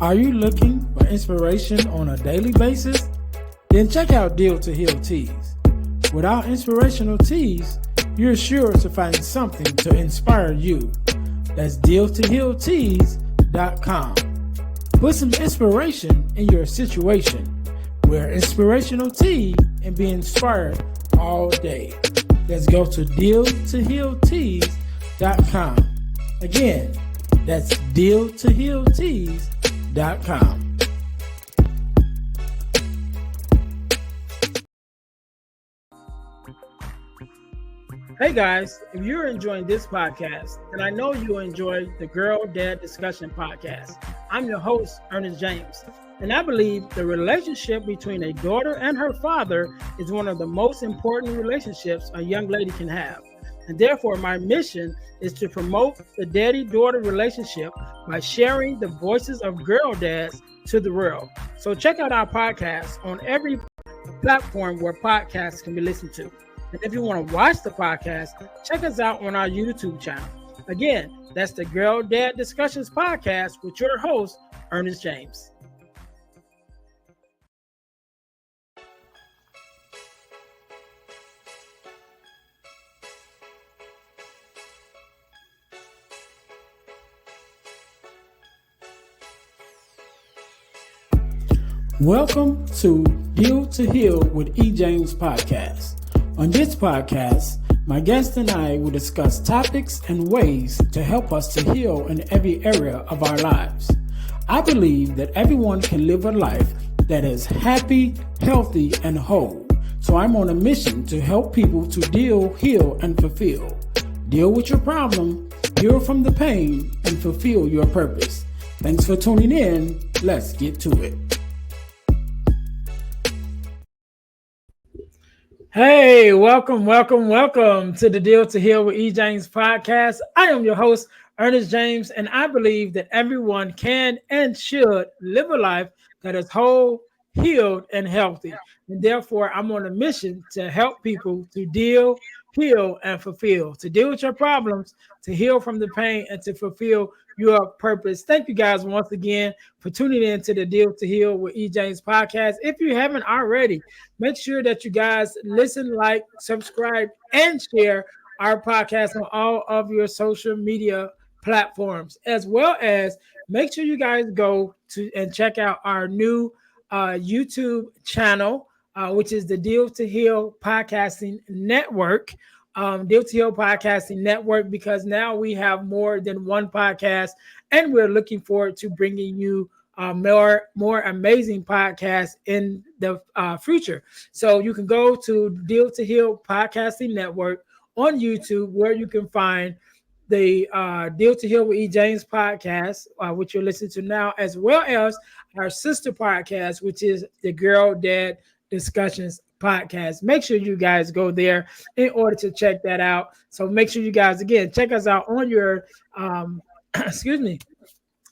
Are you looking for inspiration on a daily basis? Then check out Deal to Heal Teas. With our inspirational teas, you're sure to find something to inspire you. That's dealtohealteas.com. Put some inspiration in your situation. Wear inspirational tea and be inspired all day. Let's go to dealtohealteas.com. Again, that's dealtohealteas.com. Hey guys, if you're enjoying this podcast, then I know you enjoy the Girl Dad Discussion podcast. I'm your host, Ernest James, and I believe the relationship between a daughter and her father is one of the most important relationships a young lady can have. And therefore, my mission is to promote the daddy-daughter relationship by sharing the voices of girl dads to the world. So check out our podcast on every platform where podcasts can be listened to. And if you want to watch the podcast, check us out on our YouTube channel. Again, that's the Girl Dad Discussions podcast with your host, Ernest James. Welcome to Deal to Heal with E. James podcast. On this podcast, my guest and I will discuss topics and ways to help us to heal in every area of our lives. I believe that everyone can live a life that is happy, healthy, and whole. So I'm on a mission to help people to deal, heal, and fulfill. Deal with your problem, heal from the pain, and fulfill your purpose. Thanks for tuning in. Let's get to it. Hey, welcome to the Deal to Heal with E. James podcast. I am your host, Ernest James, and I believe that everyone can and should live a life that is whole, healed, and healthy. And therefore, I'm on a mission to help people to deal, heal, and fulfill, to deal with your problems, to heal from the pain, and to fulfill your purpose. Thank you guys once again for tuning in to the Deal to Heal with E. James podcast. If you haven't already, make sure that you guys listen, like, subscribe, and share our podcast on all of your social media platforms, as well as make sure you guys go to and check out our new YouTube channel, which is the Deal to Heal Podcasting Network. Deal to Heal Podcasting Network, because now we have more than one podcast, and we're looking forward to bringing you more amazing podcasts in the future. So you can go to Deal to Heal Podcasting Network on YouTube, where you can find the Deal to Heal with E. James podcast, which you're listening to now, as well as our sister podcast, which is the Girl Dad Discussions podcast. Make sure you guys go there in order to check that out. So make sure you guys, again, check us out on your excuse me.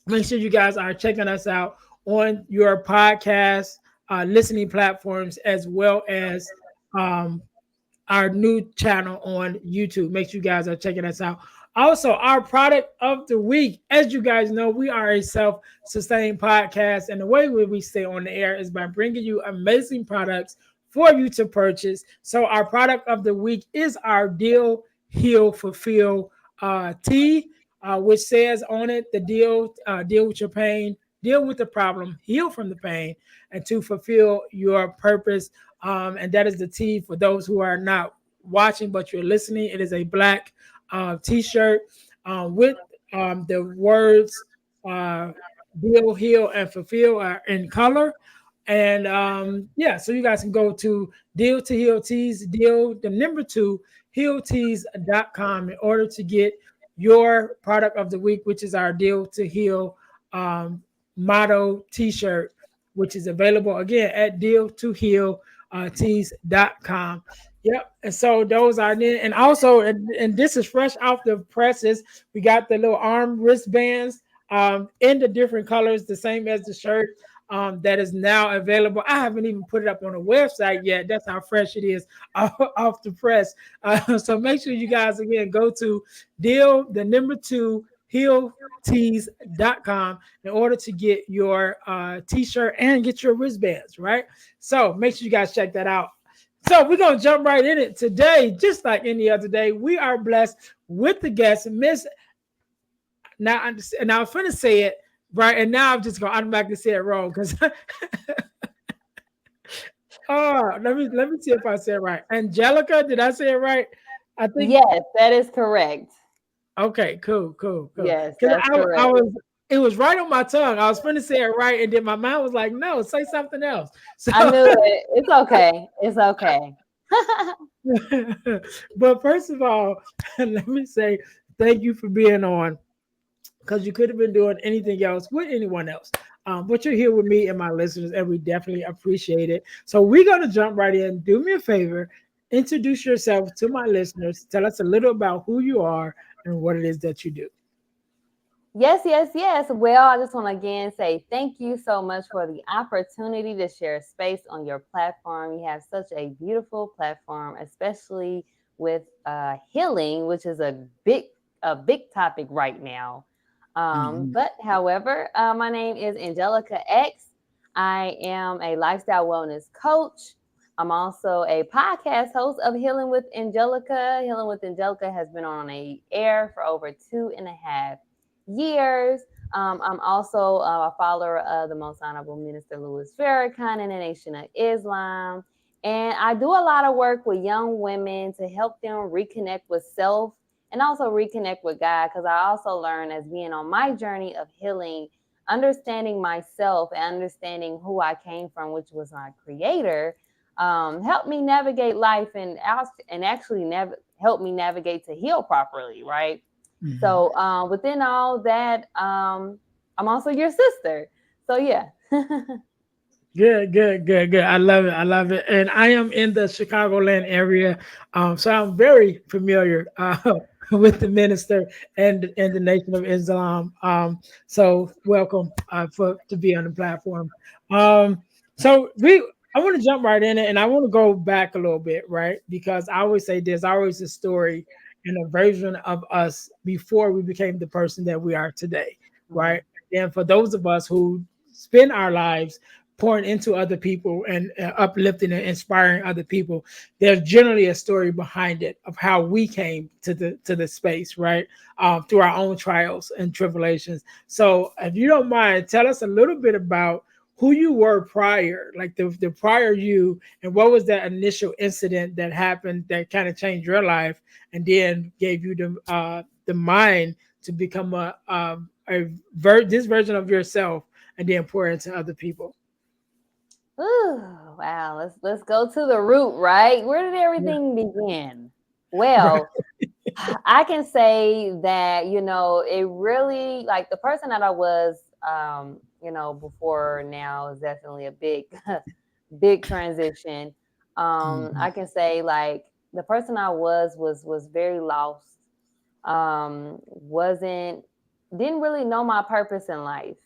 Make sure you guys are checking us out on your podcast listening platforms, as well as our new channel on YouTube. Make sure you guys are checking us out. Also, our product of the week, as you guys know, we are a self-sustained podcast, and the way we stay on the air is by bringing you amazing products for you to purchase. So our product of the week is our Deal, Heal, Fulfill tea, which says on it, the deal with your pain, deal with the problem, heal from the pain, and to fulfill your purpose. And that is the tea for those who are not watching, but you're listening. It is a black t-shirt with the words deal, heal, and fulfill in color. And so you guys can go to Deal to Heal Teas, Deal the number 2 healteas.com in order to get your product of the week, which is our Deal to Heal motto t-shirt, which is available again at Deal to Heal teas.com. Yep. And so those are then, and also, and this is fresh off the presses. We got the little arm wristbands in the different colors, the same as the shirt. That is now available. I haven't even put it up on the website yet. That's how fresh it is off the press. So make sure you guys, again, go to Deal the number 2 Heal tees.com in order to get your t-shirt and get your wristbands, right? So make sure you guys check that out. So we're gonna jump right in it today, just like any other day. We are blessed with the guest, Miss. Now I was gonna say it right, and now I'm just gonna automatically say it wrong because oh, let me see if I said it right. Angelica, did I say it right? I think Yes, that is correct. okay, cool. Yes, Because that's I correct. was it was right on my tongue. I was going to say it right, and then my mind was like, no, say something else. So, I knew it. It's okay. It's okay. but first of all, let me say thank you for being on because you could have been doing anything else with anyone else. But you're here with me and my listeners, and we definitely appreciate it. So we're gonna jump right in. Do me a favor, introduce yourself to my listeners. Tell us a little about who you are and what it is that you do. Yes. Well, I just want to again say thank you so much for the opportunity to share space on your platform. You have such a beautiful platform, especially with healing, which is a big topic right now. Mhm. But however, my name is Angelica X. I am a lifestyle wellness coach. I'm also a podcast host of Healing with Angelica. Healing with Angelica has been on a air for over 2.5 years. I'm also a follower of the Most Honorable Minister Louis Farrakhan in the Nation of Islam. And I do a lot of work with young women to help them reconnect with self and also reconnect with God. Because I also learned as being on my journey of healing, understanding myself and understanding who I came from, which was my creator, helped me navigate life and actually help me navigate to heal properly, right? Mhm. So within all that, I'm also your sister. So yeah. Good. I love it. I love it. And I am in the Chicagoland area, so I'm very familiar with the minister and the Nation of Islam. So welcome for to be on the platform. Um, so we, I want to jump right in it, and I want to go back a little bit, right? Because I always say there's always a story and a version of us before we became the person that we are today, Mhm. right? And for those of us who spend our lives pouring into other people and uplifting and inspiring other people, there's generally a story behind it of how we came to the space, right? Through our own trials and tribulations. So if you don't mind, tell us a little bit about who you were prior, like the prior you, and what was that initial incident that happened that kind of changed your life and then gave you the mind to become this version of yourself and then pour into other people. Ooh, wow. Let's go to the root, right? Where did Yeah. everything begin? Right. Well, I can say that, it really like the person that I was before now is definitely a big big transition. Mhm. I can say like the person I was very lost. Wasn't Didn't really know my purpose in life.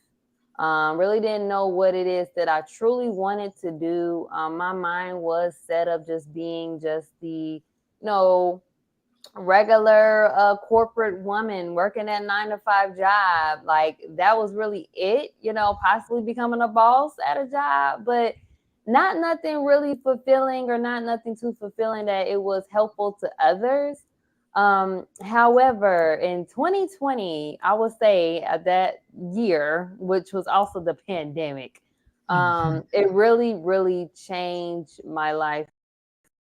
Really didn't know what it is that I truly wanted to do. My mind was set up just being just the, know, regular corporate woman working that 9 to 5 job. Like that was really it, possibly becoming a boss at a job, but not nothing really fulfilling or not nothing too fulfilling that it was helpful to others. However, in 2020, I would say that year, which was also the pandemic, Mhm. it really changed my life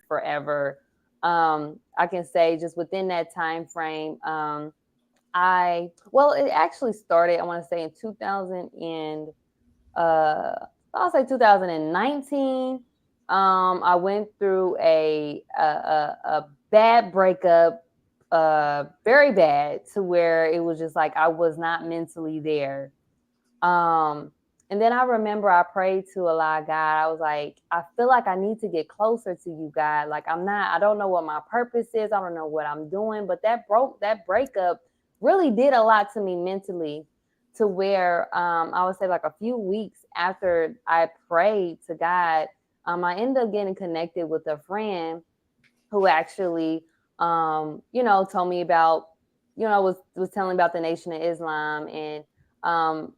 forever. I can say just within that time frame, it actually started, I want to say in 2000 and I'll say 2019. I went through a bad breakup, very bad, to where it was just like I was not mentally there. um, and then I remember I prayed to Allah God. I was like, I feel like I need to get closer to you, God. Like I don't know what my purpose is. I don't know what I'm doing. But that breakup really did a lot to me mentally, to where I would say like a few weeks after I prayed to God, I ended up getting connected with a friend who actually told me about was telling about the Nation of Islam, and um,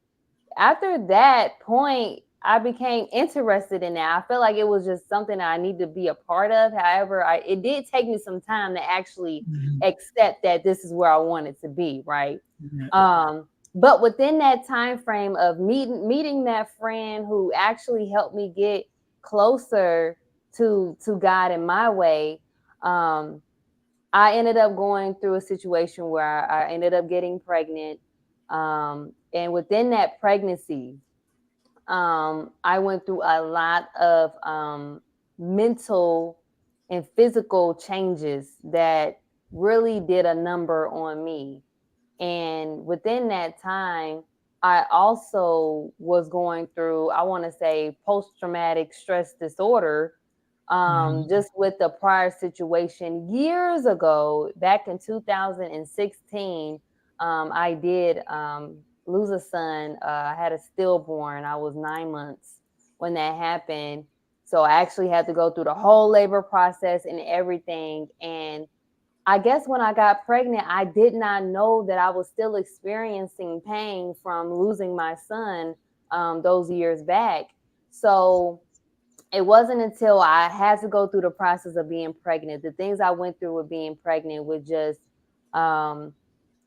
after that point, I became interested in that. I felt like it was just something that I need to be a part of. However, it did take me some time to actually Mhm. accept that this is where I wanted to be, right? Yeah. But within that time frame of meeting that friend who actually helped me get closer to God in my way, um, I ended up going through a situation where I ended up getting pregnant. And within that pregnancy, I went through a lot of mental and physical changes that really did a number on me. And within that time, I also was going through, I want to say, post traumatic stress disorder, Mhm. just with the prior situation years ago, back in 2016. I did lose a son. I had a stillborn. I was 9 months when that happened. So I actually had to go through the whole labor process and everything. And I guess when I got pregnant, I did not know that I was still experiencing pain from losing my son those years back. So it wasn't until I had to go through the process of being pregnant, the things I went through with being pregnant, with just um,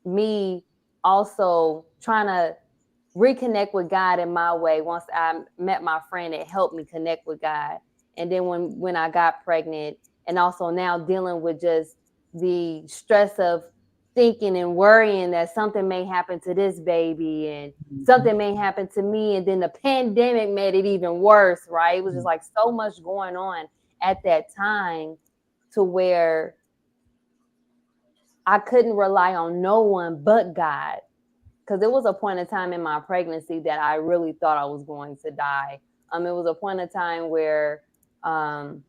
me also trying to reconnect with God in my way once I met my friend that helped me connect with God. And then when I got pregnant, and also now dealing with just the stress of thinking and worrying that something may happen to this baby and Mhm. something may happen to me, and then the pandemic made it even worse, right? It was just like so much going on at that time, to where I couldn't rely on no one but God, because there was a point in time in my pregnancy that I really thought I was going to die. It was a point in time where um,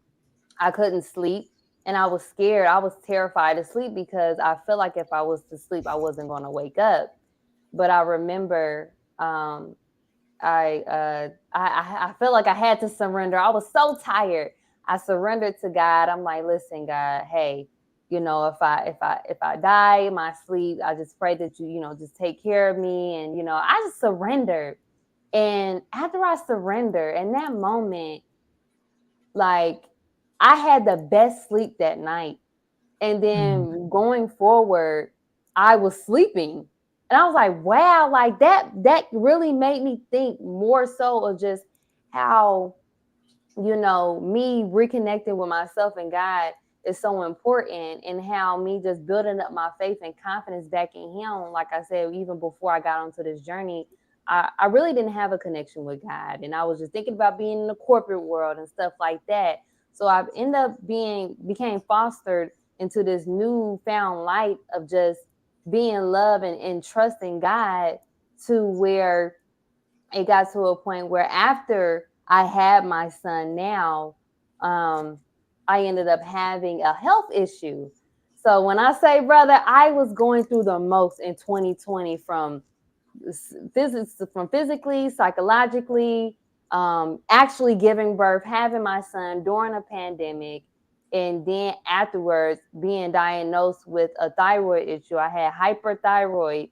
I couldn't sleep, and I was scared. I was terrified to sleep because I felt like if I was to sleep, I wasn't going to wake up. But I remember I felt like I had to surrender. I was so tired. I surrendered to God. I'm like, listen, God, hey, if I die in my sleep, I just pray that you just take care of me, and I just surrendered. And after I surrender, in that moment, like, I had the best sleep that night. And Mhm. then going forward, I was sleeping. And I was like, wow, like that really made me think more so of just how, me reconnecting with myself and God is so important, and how me just building up my faith and confidence back in Him. Like I said, even before I got onto this journey, I really didn't have a connection with God. And I was just thinking about being in the corporate world and stuff like that. So I ended up became fostered into this newfound light of just being love and trusting God, to where it got to a point where after I had my son now, um, I ended up having a health issue. So when I say, brother, I was going through the most in 2020, from physically, psychologically, actually giving birth, having my son during a pandemic, and then afterwards being diagnosed with a thyroid issue. I had hyperthyroid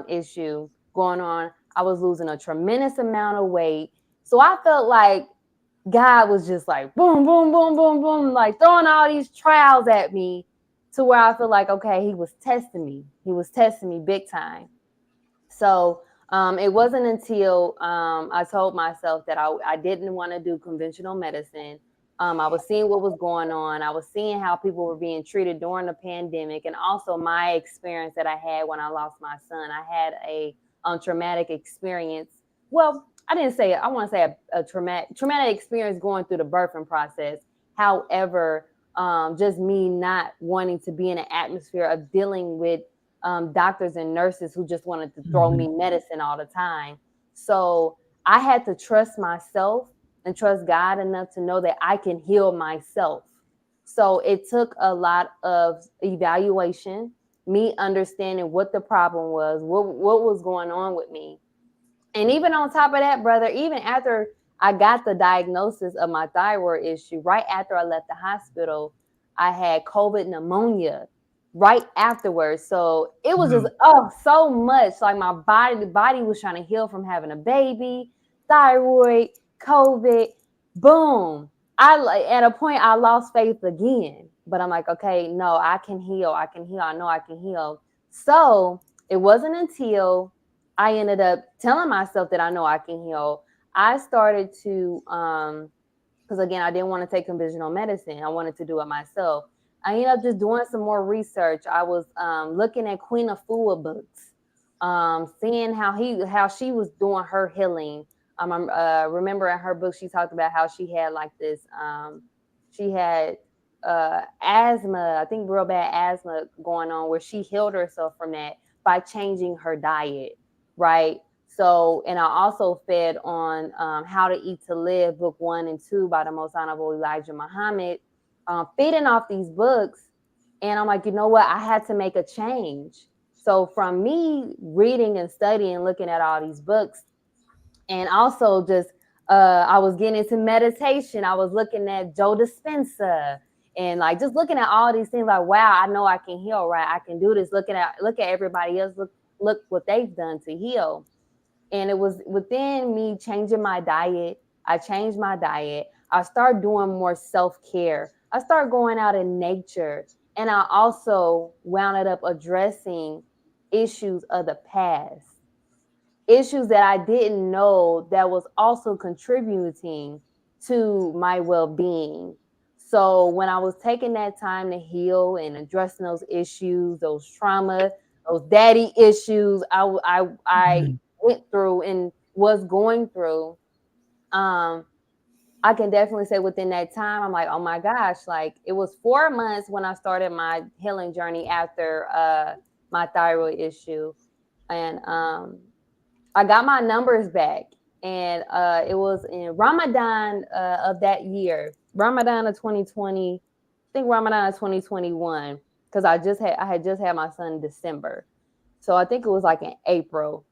issue going on. I was losing a tremendous amount of weight. So I felt like God was just like boom, boom, boom, boom, boom, like throwing all these trials at me, to where I feel like, okay, He was testing me. He was testing me big time. So it wasn't until I told myself that I didn't want to do conventional medicine. I was seeing what was going on. I was seeing how people were being treated during the pandemic, and also my experience that I had when I lost my son. I had a traumatic experience. Well, I didn't say it. I want to say a traumatic experience going through the birthing process. However, just me not wanting to be in an atmosphere of dealing with doctors and nurses who just wanted to throw me Mhm. medicine all the time. So I had to trust myself and trust God enough to know that I can heal myself. So it took a lot of evaluation, me understanding what the problem was, what was going on with me. And even on top of that, brother, even after I got the diagnosis of my thyroid issue, right after I left the hospital, I had COVID pneumonia right afterwards. So it was just Wow. so much. Like the body was trying to heal from having a baby, thyroid, COVID, boom. At a point I lost faith again. But I'm like, okay, no, I can heal. I can heal. I know I can heal. So it wasn't until I ended up telling myself that I know I can heal. I started to because again, I didn't want to take conventional medicine. I wanted to do it myself. I ended up just doing some more research. I was looking at Queen Afua books, seeing how she was doing her healing. I remember in her book she talked about how she had like this. She had asthma, I think real bad asthma going on, where she healed herself from that by changing her diet, right? So, and I also fed on How to Eat to Live, book 1 and 2 by the Most Honorable Elijah Muhammad, feeding off these books. And I'm like, you know what? I had to make a change. So, from me reading and studying, looking at all these books, and also just I was getting into meditation. I was looking at Joe Dispenza and like just looking at all these things. Like, wow, I know I can heal, right? I can do this. Look at everybody else. Look what they've done to heal. And it was within me changing my diet. I changed my diet. I started doing more self-care. I started going out in nature. And I also wound up addressing issues of the past, issues that I didn't know that was also contributing to my well-being. So when I was taking that time to heal and addressing those issues, those trauma, those daddy issues, I Mhm. went through and was going through. Um, I can definitely say within that time, I'm like, oh my gosh, like it was 4 months when I started my healing journey after my thyroid issue, and I got my numbers back, and it was in Ramadan of that year, Ramadan of 2020. I think Ramadan of 2021, because I had just had my son in December, so I think it was like in April.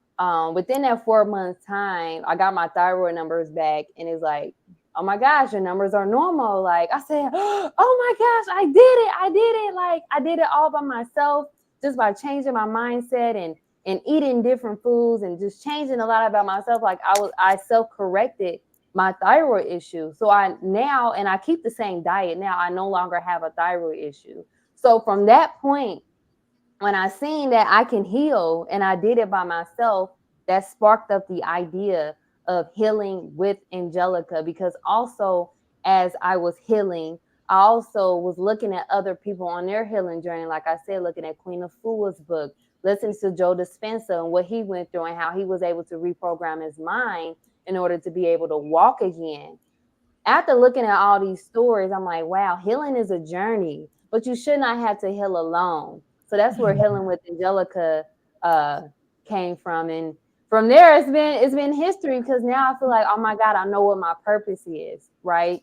Within that 4 months time, I got my thyroid numbers back, and it's like, oh my gosh, your numbers are normal. Like I said, oh my gosh, I did it. Like I did it all by myself, just by changing my mindset and eating different foods and just changing a lot about myself. Like I self-corrected my thyroid issue. So I now, and I keep the same diet now, I no longer have a thyroid issue. So from that point, when I seen that I can heal and I did it by myself, that sparked up the idea of healing with Angelica. Because also, as I was healing, I also was looking at other people on their healing journey. Like I said, looking at Queen Afua's book, listening to Joe Dispenza and what he went through and how he was able to reprogram his mind in order to be able to walk again. After looking at all these stories, I'm like, wow, healing is a journey, but you should not have to heal alone. So that's where healing with Angelica uh, came from, and from there, it's been history, because now I feel like, oh my God, I know what my purpose is, right?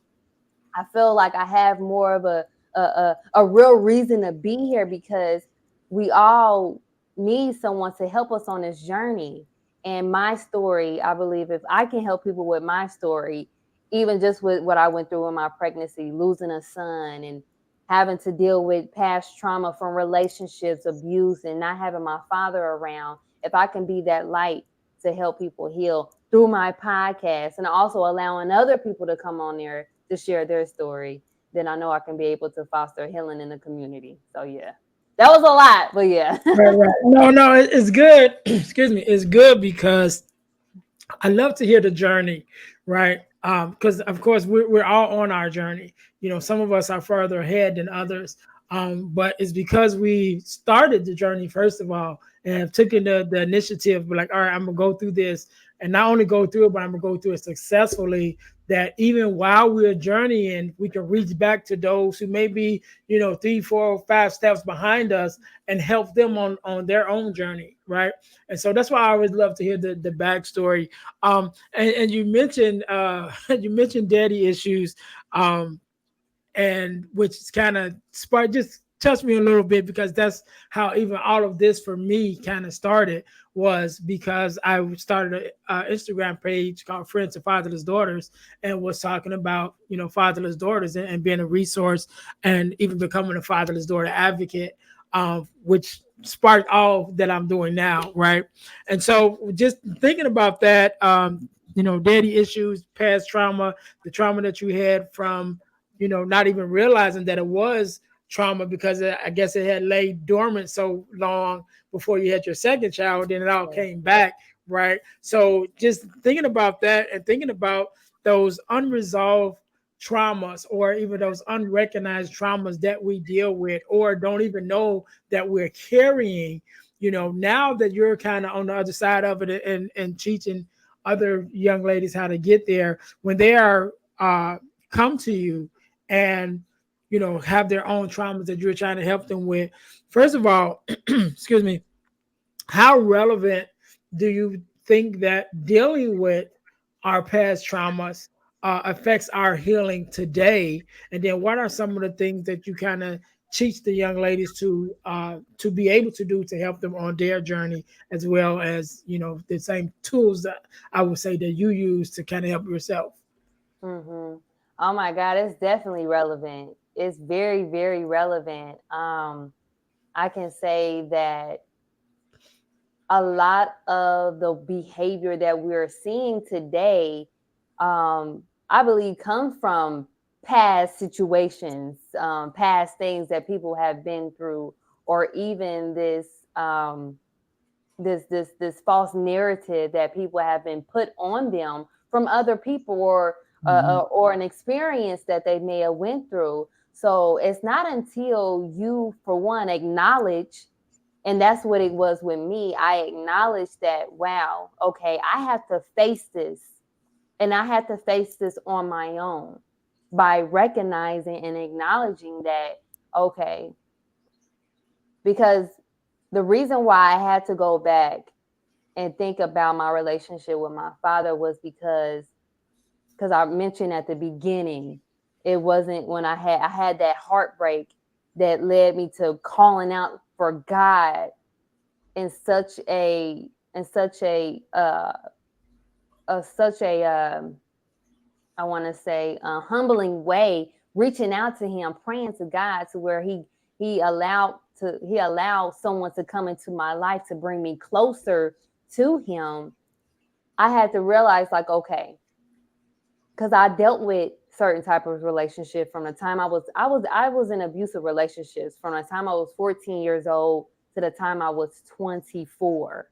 I feel like I have more of a real reason to be here, because we all need someone to help us on this journey. And my story, I believe, if I can help people with my story, even just with what I went through in my pregnancy, losing a son and having to deal with past trauma from relationships, abuse, and not having my father around, if I can be that light to help people heal through my podcast and also allowing other people to come on there to share their story, then I know I can be able to foster healing in the community. So yeah, that was a lot, but yeah. Right, right. No, no, it's good. Excuse me. It's good because I love to hear the journey, right? Because of course we're all on our journey. You know, some of us are further ahead than others. But it's because we started the journey first of all and have taken the initiative. We're like, all right, I'm gonna go through this, and not only go through it, but I'm gonna go through it successfully. That even while we're journeying, we can reach back to those who may be, 3, 4, 5 steps behind us and help them on their own journey, right? And so that's why I always love to hear the backstory. And you mentioned you mentioned daddy issues, um, and which kind of sparked just touched me a little bit because that's how even all of this for me kind of started, was because I started a Instagram page called Friends of Fatherless Daughters and was talking about fatherless daughters and being a resource and even becoming a fatherless daughter advocate. which sparked all that I'm doing now, right? And so just thinking about that, daddy issues, past trauma, the trauma that you had from, not even realizing that it was trauma because I guess it had laid dormant so long before you had your second child, then it all came back, right? So just thinking about that and thinking about those unresolved traumas or even those unrecognized traumas that we deal with or don't even know that we're carrying, now that you're kind of on the other side of it and teaching other young ladies how to get there when they are come to you and have their own traumas that you're trying to help them with. First of all, excuse me, how relevant do you think that dealing with our past traumas affects our healing today? And then what are some of the things that you kind of teach the young ladies to be able to do to help them on their journey, as well as the same tools that I would say that you use to kind of help yourself? Mm-hmm. Oh my God, it's definitely relevant. It's very, very relevant. I can say that a lot of the behavior that we're seeing today, I believe, comes from past situations, past things that people have been through, or even this false narrative that people have been put on them from other people, or an experience that they may have went through. So it's not until you, for one, acknowledge, and that's what it was with me. I acknowledged that, wow, okay, I have to face this, and I had to face this on my own by recognizing and acknowledging that, okay, because the reason why I had to go back and think about my relationship with my father was because I mentioned at the beginning, it wasn't when I had that heartbreak that led me to calling out for God in such a I want to say a humbling way, reaching out to him, praying to God, to where he allowed someone to come into my life to bring me closer to him. I had to realize, like, okay, because I dealt with certain type of relationship from the time I was in abusive relationships from the time I was 14 years old to the time I was 24.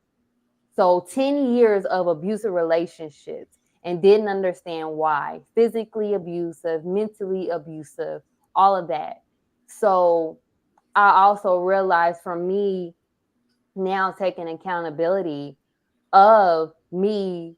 So 10 years of abusive relationships, and didn't understand why. Physically abusive, mentally abusive, all of that. So I also realized, for me now, taking accountability of me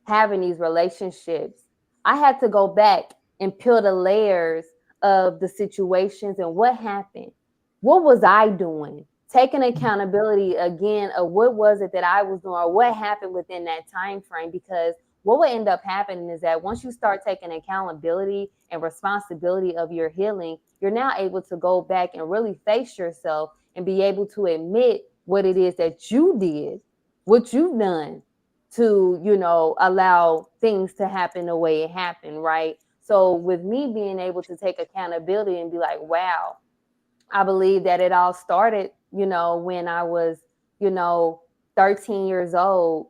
having these relationships, I had to go back and peel the layers of the situations and what happened. What was I doing? Taking accountability again of what was it that I was doing, or what happened within that time frame. Because what will end up happening is that once you start taking accountability and responsibility of your healing, you're now able to go back and really face yourself and be able to admit what it is that you did, what you've done to, allow things to happen the way it happened, right? So with me being able to take accountability and be like, wow, I believe that it all started, when I was, you know, 13 years old.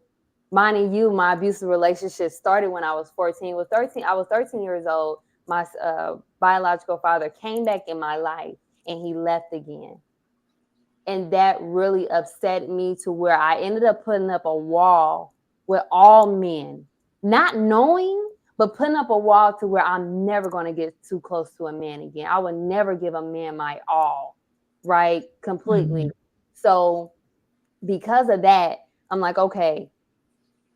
Minding you, my abusive relationship started when I was 14. I was 13 years old. My biological father came back in my life, and he left again. And that really upset me to where I ended up putting up a wall with all men, not knowing, but putting up a wall to where I'm never going to get too close to a man again. I would never give a man my all, right? Completely. Mhm. So because of that, I'm like, okay,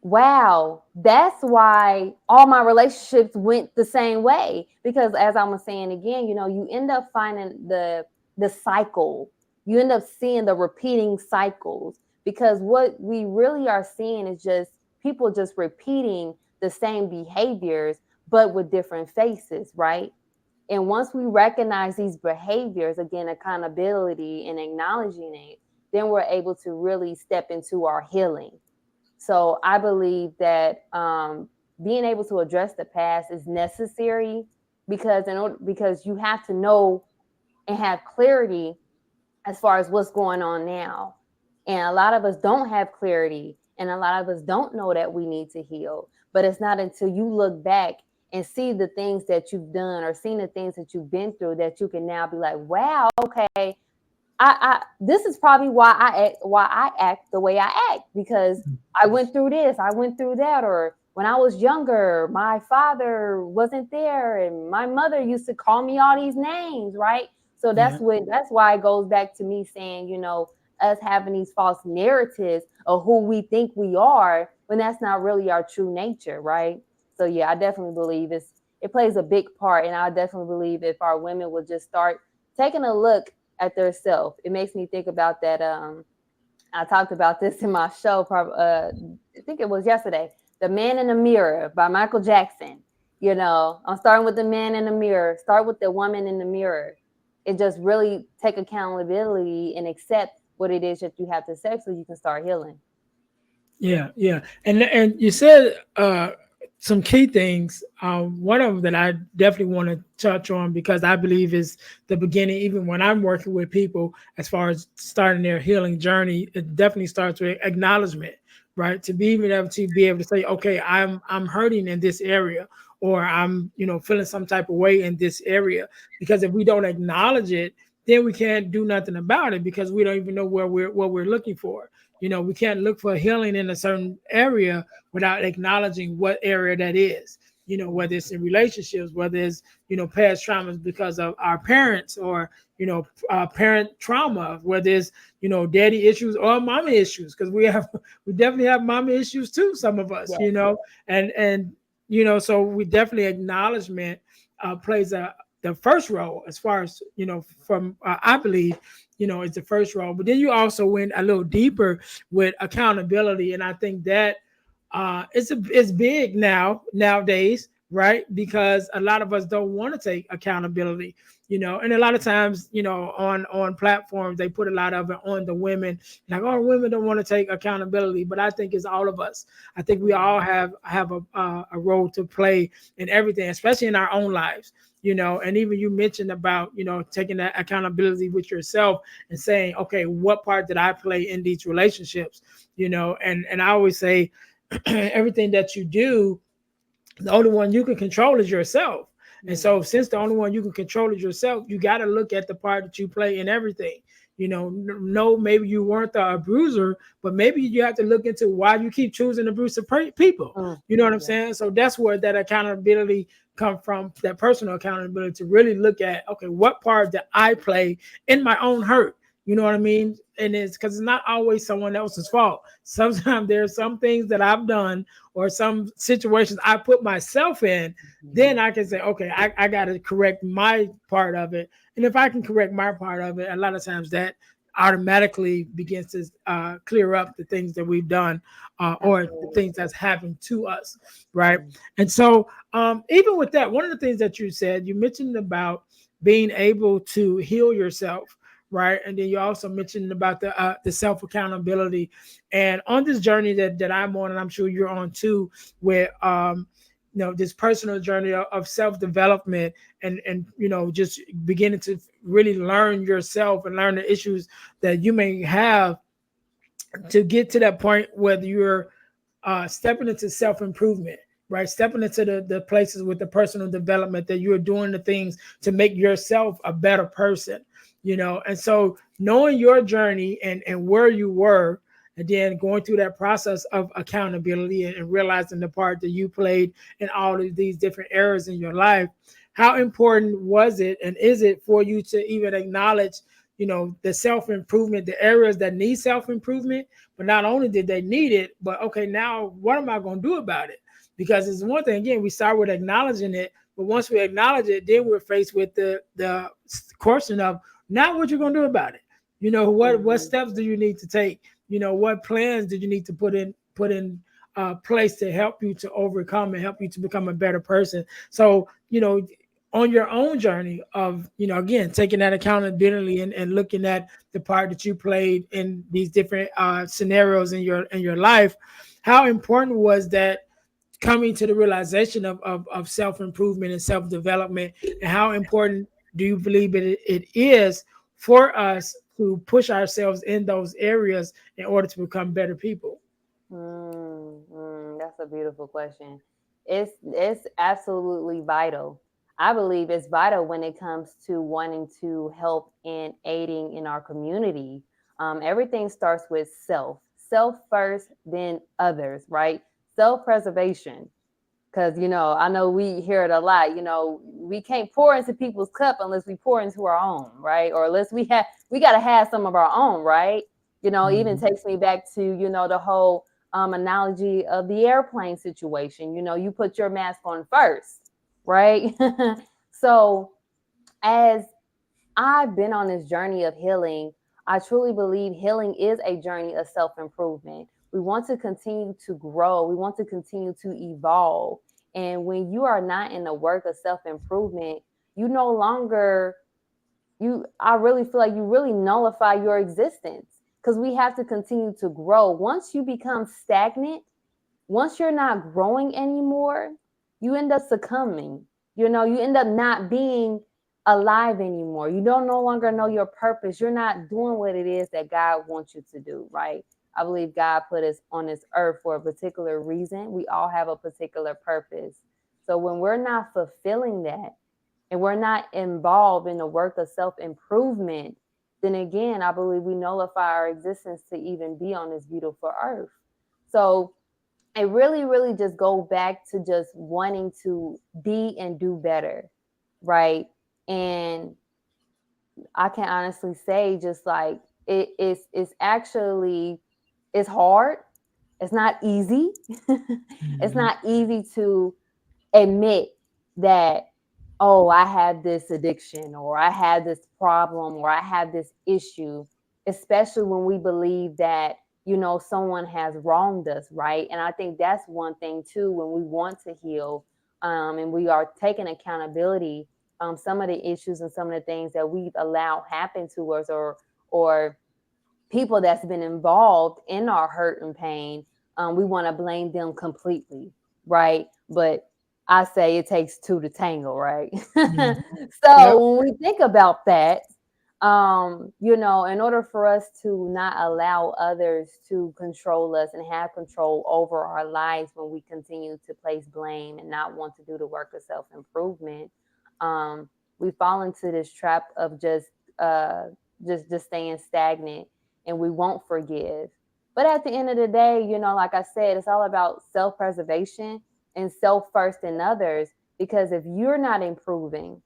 wow, that's why all my relationships went the same way. Because as I was saying again, you end up finding the cycle. You end up seeing the repeating cycles, because what we really are seeing is just people just repeating the same behaviors, but with different faces, right? And once we recognize these behaviors, again, accountability and acknowledging it, then we're able to really step into our healing. So I believe that being able to address the past is necessary, because because you have to know and have clarity as far as what's going on now. And a lot of us don't have clarity, and a lot of us don't know that we need to heal. But it's not until you look back and see the things that you've done or seen the things that you've been through that you can now be like, wow, okay, I this is probably why I act the way I act, because I went through this, I went through that, or when I was younger, my father wasn't there and my mother used to call me all these names, right? So Yeah. that's why it goes back to me saying, us having these false narratives of who we think we are when that's not really our true nature, right? So yeah, I definitely believe it plays a big part, and I definitely believe if our women would just start taking a look at their self. It makes me think about that. I talked about this in my show. I think it was yesterday. The Man in the Mirror by Michael Jackson. I'm starting with the man in the mirror. Start with the woman in the mirror. It just really take accountability and accept what it is that you have to say, so you can start healing. Yeah, yeah, and you said some key things. One of them that I definitely want to touch on because I believe is the beginning. Even when I'm working with people, as far as starting their healing journey, it definitely starts with acknowledgement, right? To be able to say, okay, I'm hurting in this area, or I'm feeling some type of way in this area. Because if we don't acknowledge it, then we can't do nothing about it because we don't even know what we're looking for. We can't look for healing in a certain area without acknowledging what area that is. Whether it's in relationships, whether it's past traumas because of our parents, or parent trauma, whether it's daddy issues or mama issues, because we definitely have mama issues too. Some of us, Yes. and so we definitely acknowledgement plays the first role as far as from I believe is the first role. But then you also went a little deeper with accountability, and I think that it's big nowadays, right? Because a lot of us don't want to take accountability, and a lot of times, on platforms they put a lot of it on the women, like, oh, women don't want to take accountability, but I think it's all of us. I think we all have a role to play in everything, especially in our own lives. And even you mentioned about taking that accountability with yourself and saying, okay, what part did I play in these relationships? And I always say everything that you do, the only one you can control is yourself. And so, since the only one you can control is yourself, you got to look at the part that you play in everything. No, maybe you weren't the abuser, but maybe you have to look into why you keep choosing abusive people. You know what I'm saying? So that's where that accountability come from, that personal accountability, to really look at, okay, what part did I play in my own hurt? You know what I mean? And it's because it's not always someone else's fault. Sometimes there's some things that I've done or some situations I put myself in. Then I can say, okay, I got to correct my part of it. And if I can correct my part of it, a lot of times that automatically begins to clear up the things that we've done, or the things that's happened to us, right? And so, even with that, one of the things that you said, you mentioned about being able to heal yourself, right? And then you also mentioned about the self accountability, and on this journey that I'm on, and I'm sure you're on too, where this personal journey of self development, and just beginning to really learn yourself and learn the issues that you may have, to get to that point where you're stepping into self improvement, right? Stepping into the places with the personal development, that you're doing the things to make yourself a better person, And so, knowing your journey and where you were, and then going through that process of accountability, and realizing the part that you played in all of these different areas in your life, how important was it and is it for you to even acknowledge the self-improvement, the areas that need self-improvement? But not only did they need it, but okay, now what am I going to do about it? Because it's one thing, again, we start with acknowledging it, but once we acknowledge it, then we're faced with the question of, now what you're going to do about it? What steps do you need to take? What plans did you need to put in place to help you to overcome and help you to become a better person? So on your own journey of again, taking that accountability, and looking at the part that you played in these different scenarios in your life, how important was that, coming to the realization of self-improvement and self-development, and how important do you believe it is for us to push ourselves in those areas in order to become better people? That's a beautiful question. It's absolutely vital. I believe it's vital when it comes to wanting to help in aiding in our community. Everything starts with self first, then others, right? Self preservation. Because, I know we hear it a lot. We can't pour into people's cup unless we pour into our own, right? Or unless we got to have some of our own, right? Even Mhm. takes me back to, the whole analogy of the airplane situation. You put your mask on first, right? So, as I've been on this journey of healing, I truly believe healing is a journey of self improvement. We want to continue to grow, we want to continue to evolve. And when you are not in the work of self improvement, you no longer, I really feel like you really nullify your existence, because we have to continue to grow. Once you become stagnant, once you're not growing anymore, you end up succumbing. You end up not being alive anymore. You don't no longer know your purpose. You're not doing what it is that God wants you to do, right? I believe God put us on this earth for a particular reason. We all have a particular purpose. So when we're not fulfilling that, and we're not involved in the work of self improvement, then again, I believe we nullify our existence to even be on this beautiful earth. So it really, really just go back to just wanting to be and do better, right? And I can honestly say, just like it's actually, it's hard. It's not easy. It's Mhm. not easy to admit that, oh, I have this addiction, or I have this problem, or I have this issue, especially when we believe that, someone has wronged us, right? And I think that's one thing too, when we want to heal, and we are taking accountability, some of the issues and some of the things that we've allowed happen to us, or people that's been involved in our hurt and pain, we want to blame them completely, right? But I say it takes two to tango, right? Mhm. Yep. So when we think about that, in order for us to not allow others to control us and have control over our lives, when we continue to place blame and not want to do the work of self improvement, we fall into this trap of uh, just staying stagnant, and we won't forgive. But at the end of the day, like I said, it's all about self preservation and self first in others. Because if you're not improving,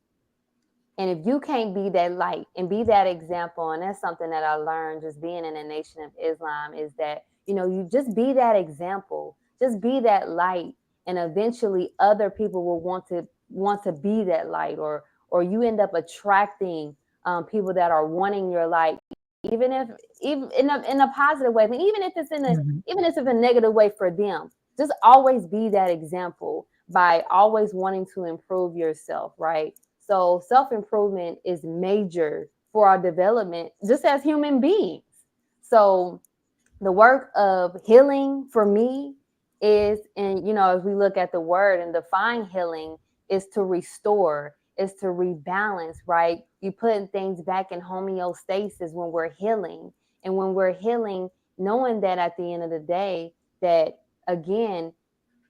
and if you can't be that light and be that example, and that's something that I learned just being in the Nation of Islam, is that, you just be that example, just be that light, and eventually other people will want to be that light, or you end up attracting people that are wanting your light, even in a positive way, but even if it's Mhm. even if it's a negative way for them. Just always be that example by always wanting to improve yourself, right? So self improvement is major for our development just as human beings. So the work of healing for me is, and as we look at the word and define healing, is to restore, is to rebalance, right? You putting things back in homeostasis when we're healing. And when we're healing, knowing that at the end of the day, that again,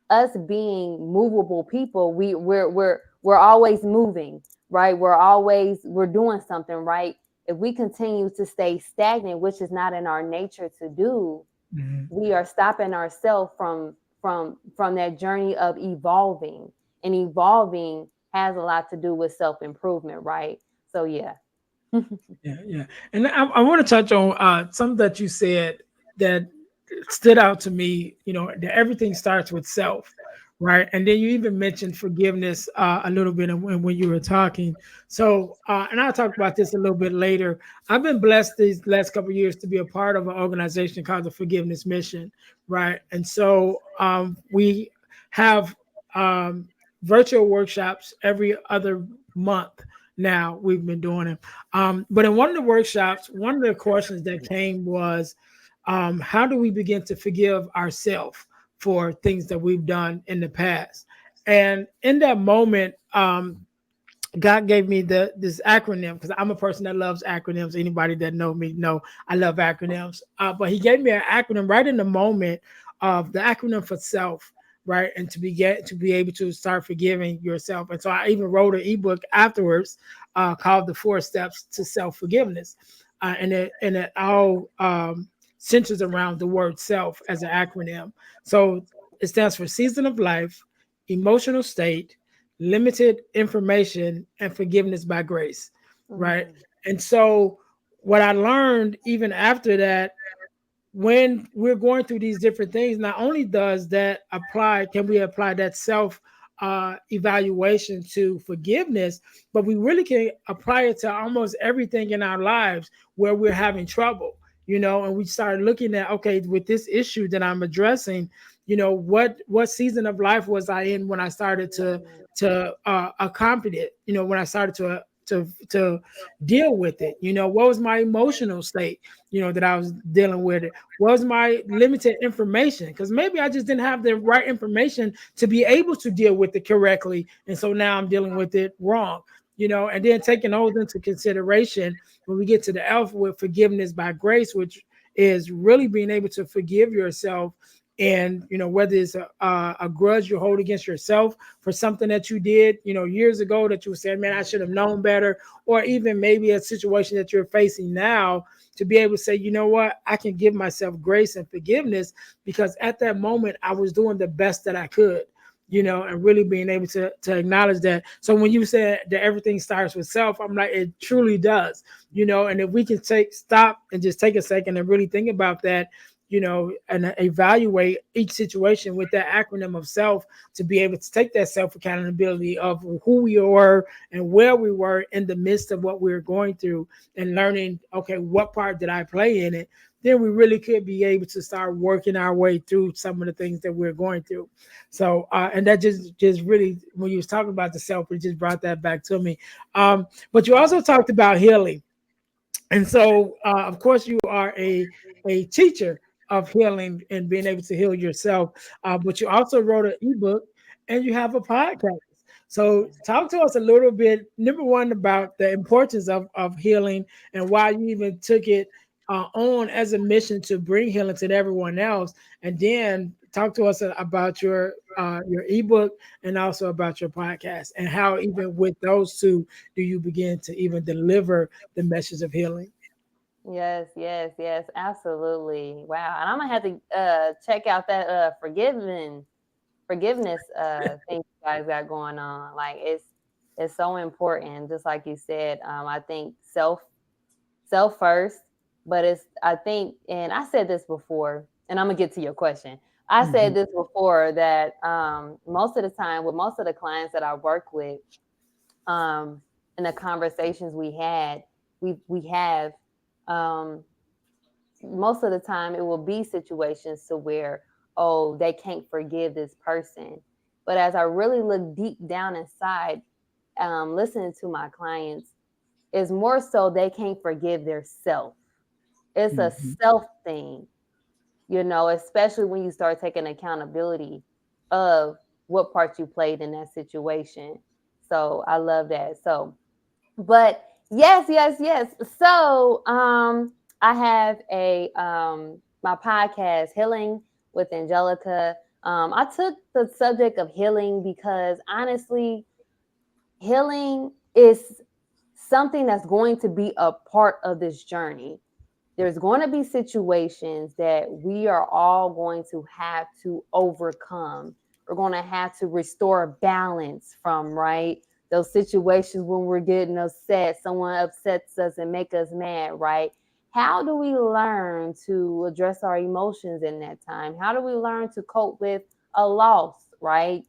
us being movable people, we're always moving, right? We're doing something, right? If we continue to stay stagnant, which is not in our nature to do, Mhm. we are stopping ourselves from that journey of evolving. And evolving has a lot to do with self improvement, right? So yeah. Yeah, yeah. And I want to touch on something that you said that stood out to me. That everything starts with self, right? And then you even mentioned forgiveness a little bit when you were talking. So, and I'll talk about this a little bit later. I've been blessed these last couple of years to be a part of an organization called the Forgiveness Mission, right? And so we have virtual workshops every other month. Now we've been doing it, but in one of the workshops, one of the questions that came was, how do we begin to forgive ourselves for things that we've done in the past? And in that moment, God gave me this acronym because I'm a person that loves acronyms. Anybody that know me know I love acronyms. But He gave me an acronym right in the moment of the acronym for self, right, and to be able to start forgiving yourself. And so I even wrote an ebook afterwards called The 4 Steps to Self Forgiveness, and it all centers around the word self as an acronym. So it stands for season of life, emotional state, limited information, and forgiveness by grace, right? Mm-hmm. And so what I learned even after that, when we're going through these different things, not only does that apply, can we apply that self evaluation to forgiveness, but we really can apply it to almost everything in our lives where we're having trouble, and we start looking at, okay, with this issue that I'm addressing, what season of life was I in when I started to accomplish it, when I started to deal with it, what was my emotional state, that I was dealing with it, was my limited information, because maybe I just didn't have the right information to be able to deal with it correctly, and so now I'm dealing with it wrong, and then taking those into consideration when we get to the alpha with forgiveness by grace, which is really being able to forgive yourself. And whether it's a grudge you hold against yourself for something that you did years ago that you said, man, I should have known better, or even maybe a situation that you're facing now, to be able to say, you know what, I can give myself grace and forgiveness because at that moment I was doing the best that I could, and really being able to acknowledge that. So when you said that everything starts with self, I'm like, it truly does, and if we can stop and just take a second and really think about that, and evaluate each situation with that acronym of self, to be able to take that self accountability of who we were and where we were in the midst of what we were going through, and learning, okay, what part did I play in it? Then we really could be able to start working our way through some of the things that we're going through. So, and that just really, when you was talking about the self, it just brought that back to me. But you also talked about healing, and so of course you are a teacher of healing and being able to heal yourself, but you also wrote an ebook and you have a podcast. So talk to us a little bit, number one, about the importance of healing and why you even took it on as a mission to bring healing to everyone else, and then talk to us about your ebook and also about your podcast, and how even with those two do you begin to even deliver the message of healing. Yes, yes, yes, absolutely. Wow. And I'm gonna have to check out that forgiveness thing you guys got going on. Like it's so important, just like you said. I think self first, but it's I think, and I said this before, and I'm gonna get to your question. I said Mhm. this before that most of the time with most of the clients that I work with, um, in the conversations we have, um, most of the time it will be situations to where, oh, they can't forgive this person. But as I really look deep down inside, listening to my clients, is more so they can't forgive their self. It's a Mhm. self thing, especially when you start taking accountability of what part you played in that situation. So I love that. So, but yes, yes, yes. So, I have a my podcast, Healing with Angelica. I took the subject of healing because honestly, healing is something that's going to be a part of this journey. There's going to be situations that we are all going to have to overcome. We're going to have to restore balance from, right? Those situations when we're getting upset, someone upsets us and make us mad, right? How do we learn to address our emotions in that time? How do we learn to cope with a loss, right?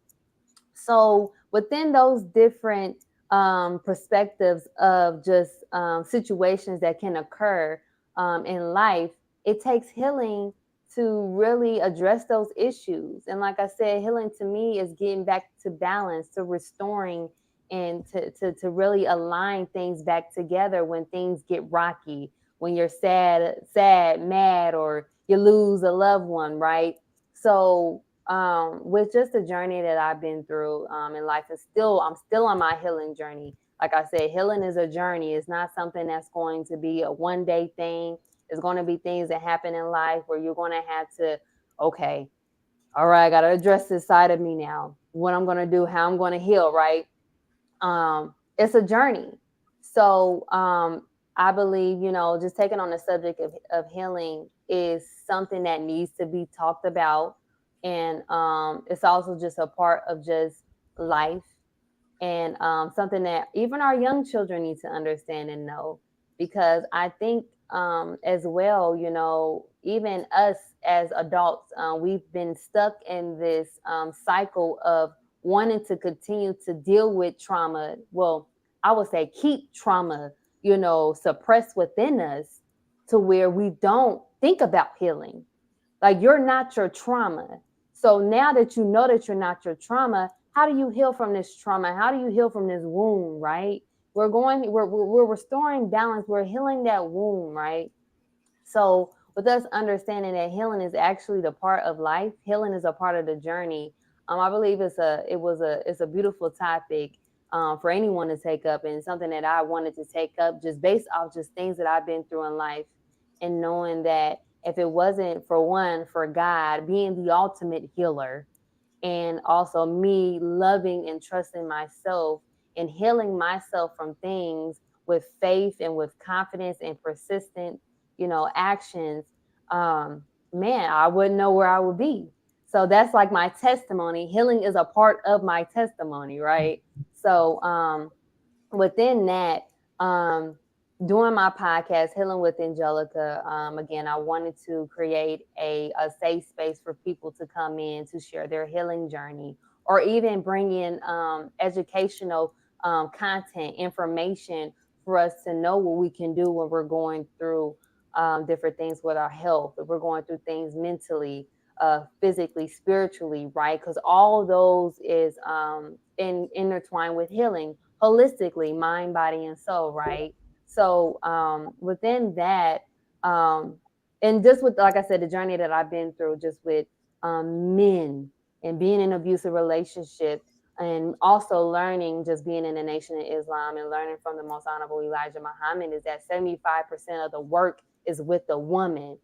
So within those different perspectives of just situations that can occur in life, it takes healing to really address those issues. And like I said, healing to me is getting back to balance, to restoring, and to really align things back together when things get rocky, when you're sad, mad, or you lose a loved one, right? So with just the journey that I've been through in life, and I'm still on my healing journey. Like I said, healing is a journey. It's not something that's going to be a one day thing. It's going to be things that happen in life where you're going to have to, okay, all right, I got to address this side of me now. What I'm going to do, how I'm going to heal, right? It's a journey. So I believe, just taking on the subject of healing is something that needs to be talked about. And it's also just a part of just life, and something that even our young children need to understand and know. Because I think as well, even us as adults, we've been stuck in this cycle of wanting to continue to deal with trauma. Well, I would say keep trauma, suppressed within us, to where we don't think about healing. Like, you're not your trauma. So now that you know that you're not your trauma, how do you heal from this trauma? How do you heal from this wound, right? We're restoring balance. We're healing that wound, right? So with us understanding that healing is actually the part of life, healing is a part of the journey. I believe it's a beautiful topic for anyone to take up, and something that I wanted to take up just based off just things that I've been through in life, and knowing that if it wasn't for God being the ultimate healer, and also me loving and trusting myself and healing myself from things with faith and with confidence and persistent, actions, um, man, I wouldn't know where I would be. So that's like my testimony. Healing is a part of my testimony, right? So within that, um, doing my podcast, Healing with Angelica, again, I wanted to create a safe space for people to come in to share their healing journey, or even bring in educational content, information for us to know what we can do when we're going through different things with our health, if we're going through things mentally, physically, spiritually, right? Because all those is intertwined with healing holistically, mind, body, and soul, right? So within that, um, and just with, like I said, the journey that I've been through, just with men and being in abusive relationship, and also learning, just being in the Nation of Islam and learning from the Most Honorable Elijah Muhammad, is that 75% of the work is with the woman,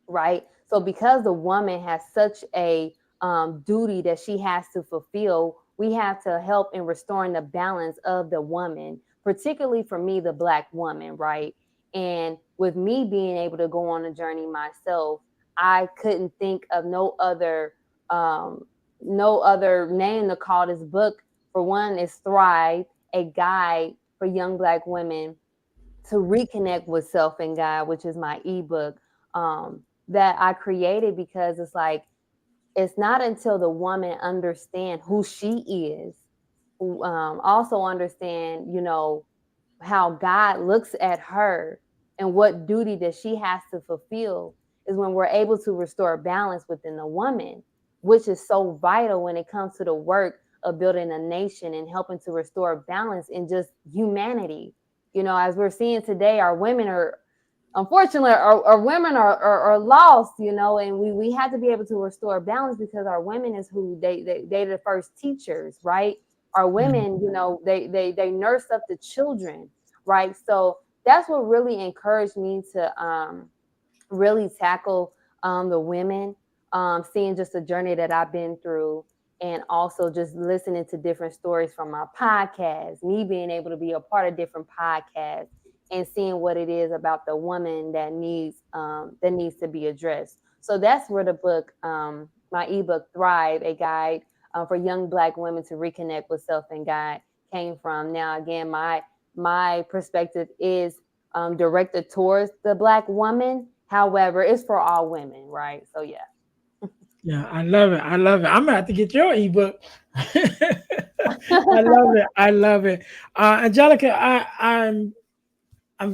right? So because the woman has such a duty that she has to fulfill, we have to help in restoring the balance of the woman, particularly for me, the Black woman, right? And with me being able to go on a journey myself, I couldn't think of um, no other name to call this book. For one, is Thrive, a guide for young Black women to reconnect with self and God, which is my ebook, that I created, because it's like, it's not until the woman understand who she is, also understand, how God looks at her and what duty that she has to fulfill, is when we're able to restore balance within the woman, which is so vital when it comes to the work of building a nation and helping to restore balance in just humanity. As we're seeing today, our women are, unfortunately, our women are lost, and we have to be able to restore balance, because our women is who they're the first teachers, right? Our women, they nurse up the children, right? So that's what really encouraged me to really tackle the women, seeing just the journey that I've been through, and also just listening to different stories from my podcast, me being able to be a part of different podcasts, and seeing what it is about the woman that needs to be addressed. So that's where the book, my ebook Thrive, a guide for young Black women to reconnect with self and God, came from. Now, again, my perspective is directed towards the Black woman. However, it's for all women, right? So yeah. Yeah, I love it. I love it. I'm gonna have to get your ebook. I love it. I love it. Angelica, I'm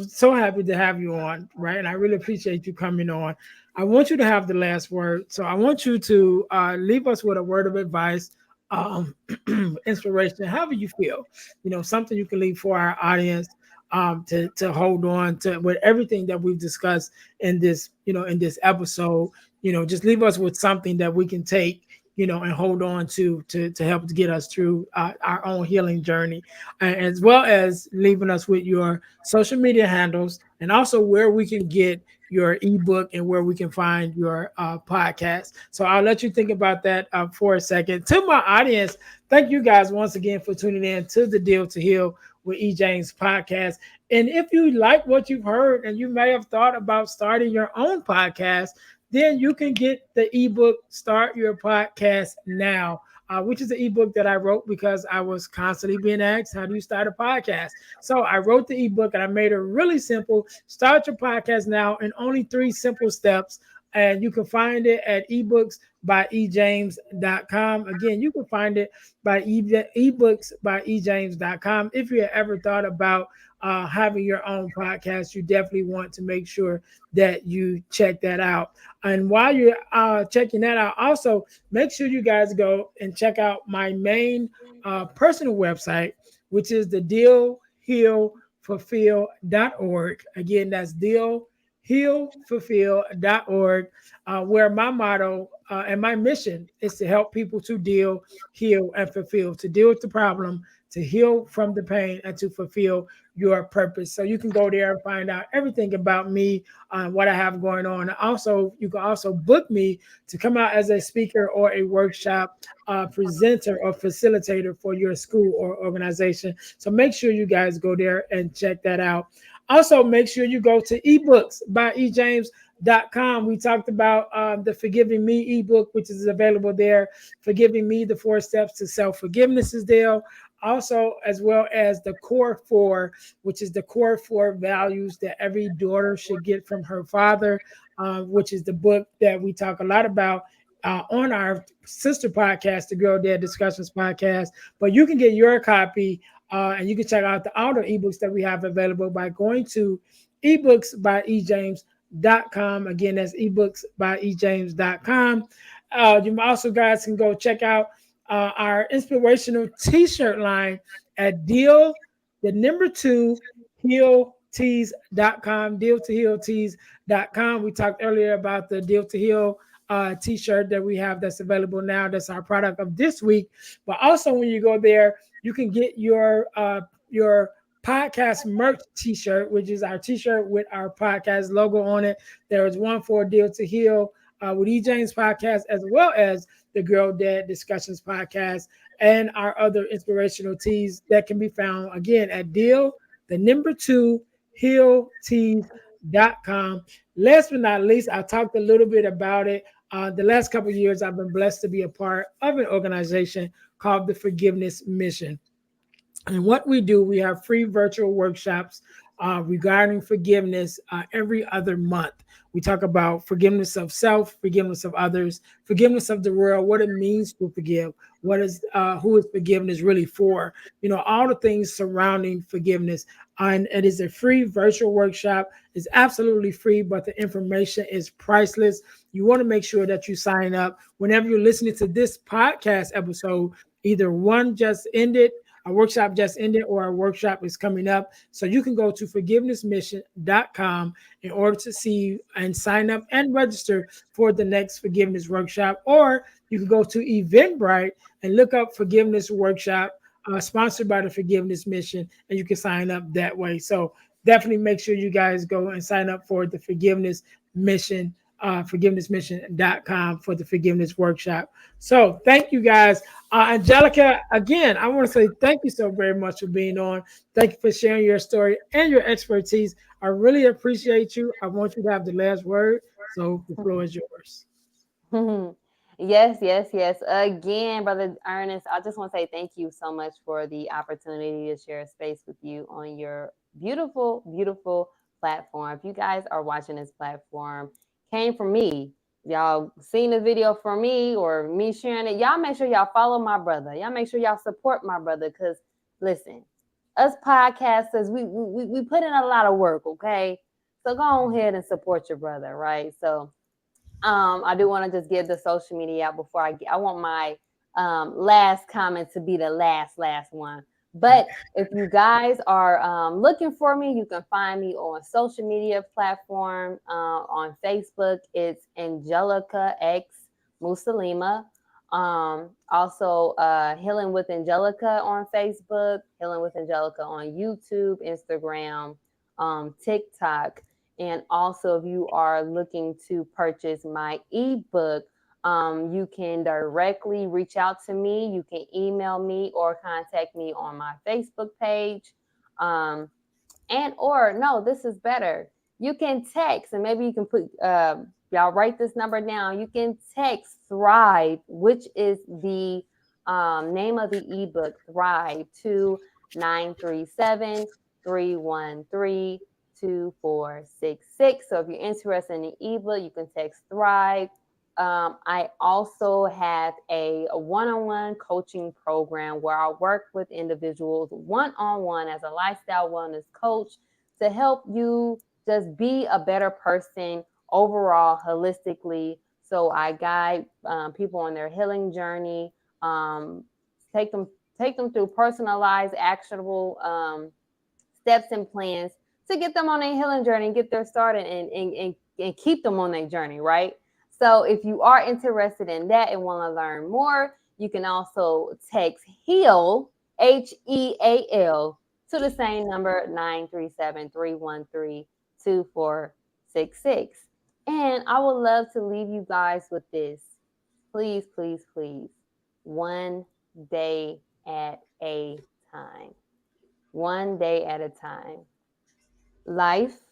so happy to have you on, right? And I really appreciate you coming on. I want you to have the last word. So I want you to leave us with a word of advice, um, inspiration, however you feel. Something you can leave for our audience, to hold on to with everything that we've discussed in this, in this episode. Just leave us with something that we can take, and hold on to help to get us through our own healing journey, as well as leaving us with your social media handles and also where we can get your ebook and where we can find your podcast. So I'll let you think about that for a second. To my audience, thank you guys once again for tuning in to the Deal to Heal with E. James podcast. And if you like what you've heard and you may have thought about starting your own podcast, then you can get the ebook Start Your Podcast Now, which is the ebook that I wrote because I was constantly being asked, how do you start a podcast? So I wrote the ebook and I made it really simple. Start your podcast now in only 3 simple steps. And you can find it at ebooksbyejames.com. Again, you can find it by ebooksbyejames.com. If you ever thought about having your own podcast, you definitely want to make sure that you check that out. And while you're checking that out, also make sure you guys go and check out my main personal website, which is the dealhealfulfill.org. Again, that's dealhealfulfill.org, where my motto and my mission is to help people to deal, heal, and fulfill, to deal with the problem, to heal from the pain, and to fulfill your purpose. So you can go there and find out everything about me, what I have going on. Also, you can also book me to come out as a speaker or a workshop presenter or facilitator for your school or organization. So make sure you guys go there and check that out. Also, make sure you go to ebooksbyejames.com. We talked about the Forgiving Me ebook, which is available there. Forgiving Me, the 4 steps to self-forgiveness is there. Also, as well as the core 4, which is the core 4 values that every daughter should get from her father, which is the book that we talk a lot about on our sister podcast, the Girl Dad Discussions podcast. But you can get your copy and you can check out all the ebooks that we have available by going to ebooksbyejames.com. Again, that's ebooksbyejames.com. You also guys can go check out our inspirational t-shirt line at the number 2 healtees.com, deal2healtees.com. We talked earlier about the Deal to Heal t-shirt that we have that's available now. That's our product of this week. But also when you go there, you can get your podcast merch t-shirt, which is our t-shirt with our podcast logo on it. There is one for Deal to Heal with E. James podcast, as well as the Girl Dad Discussions podcast, and our other inspirational teas that can be found again at the number 2 healtees.com. Last but not least, I talked a little bit about it. The last couple of years, I've been blessed to be a part of an organization called the Forgiveness Mission. And what we do, we have free virtual workshops regarding forgiveness every other month. We talk about forgiveness of self, forgiveness of others, forgiveness of the world, what it means to forgive, who is forgiveness really for, all the things surrounding forgiveness. And it is a free virtual workshop. It's absolutely free, but the information is priceless. You want to make sure that you sign up whenever you're listening to this podcast episode. Either one just ended, a workshop just ended, or a workshop is coming up. So you can go to forgivenessmission.com in order to see and sign up and register for the next forgiveness workshop. Or you can go to Eventbrite and look up forgiveness workshop sponsored by the Forgiveness Mission, and you can sign up that way. So definitely make sure you guys go and sign up for the Forgiveness Mission, forgivenessmission.com for the forgiveness workshop. So thank you guys. Angelica, again, I want to say thank you so very much for being on. Thank you for sharing your story and your expertise. I really appreciate you. I want you to have the last word. So the floor is yours. Yes, yes, yes. Again, Brother Ernest, I just want to say thank you so much for the opportunity to share space with you on your beautiful, beautiful platform. If you guys are watching this platform, came from me. Y'all seen the video from me or me sharing it. Y'all make sure y'all follow my brother. Y'all make sure y'all support my brother. Cause listen, us podcasters, we put in a lot of work, okay? So go ahead and support your brother, right? So I do want to just give the social media out before I want my last comment to be the last one. But if you guys are looking for me, you can find me on social media platform on Facebook. It's Angelica X Musalima. Also, Healing with Angelica on Facebook, Healing with Angelica on YouTube, Instagram, TikTok. And also, if you are looking to purchase my ebook, you can directly reach out to me. You can email me or contact me on my Facebook page. And or no, this is better. You can text, and maybe you can put y'all write this number down. You can text Thrive, which is the name of the ebook, Thrive, to 937-313-2466. So if you're interested in the ebook, you can text Thrive. I also have a one-on-one coaching program where I work with individuals one-on-one as a lifestyle wellness coach to help you just be a better person overall, holistically. So I guide people on their healing journey, take them through personalized, actionable steps and plans to get them on a healing journey, get their started, and keep them on their journey, right? So if you are interested in that and want to learn more, you can also text HEAL, HEAL, to the same number, 937-313-2466. And I would love to leave you guys with this. Please, please, please. One day at a time. One day at a time. Life,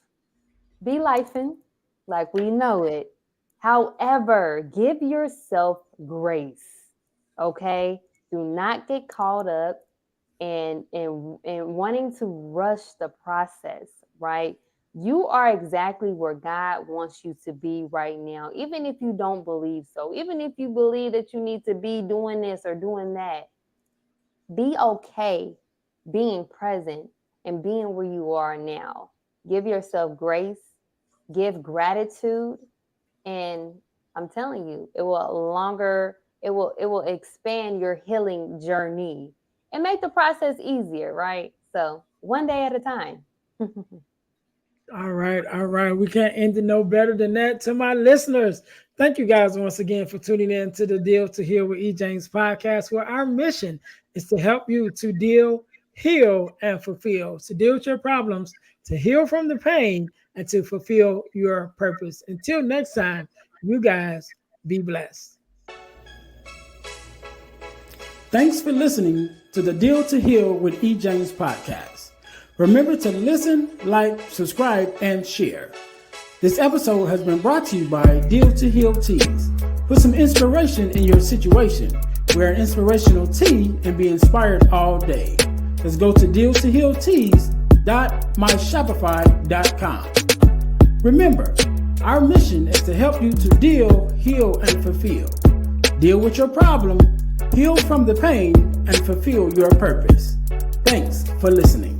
be lifing like we know it. However, give yourself grace, okay? Do not get caught up in wanting to rush the process, right? You are exactly where God wants you to be right now, even if you don't believe so. Even if you believe that you need to be doing this or doing that, be okay being present and being where you are now. Give yourself grace, give gratitude, and I'm telling you, it will expand your healing journey and make the process easier, right? So one day at a time. All right, all right. We can't end it no better than that. To my listeners, thank you guys once again for tuning in to the Deal to Heal with E. James podcast, where our mission is to help you to deal, heal, and fulfill, to deal with your problems, to heal from the pain, and to fulfill your purpose. Until next time, you guys be blessed. Thanks for listening to the Deal to Heal with E. James podcast. Remember to listen, like, subscribe, and share. This episode has been brought to you by Deal to Heal Teas. Put some inspiration in your situation. Wear an inspirational tea and be inspired all day. Let's go to dealtohealteas.myshopify.com. Remember, our mission is to help you to deal, heal, and fulfill. Deal with your problem, heal from the pain, and fulfill your purpose. Thanks for listening.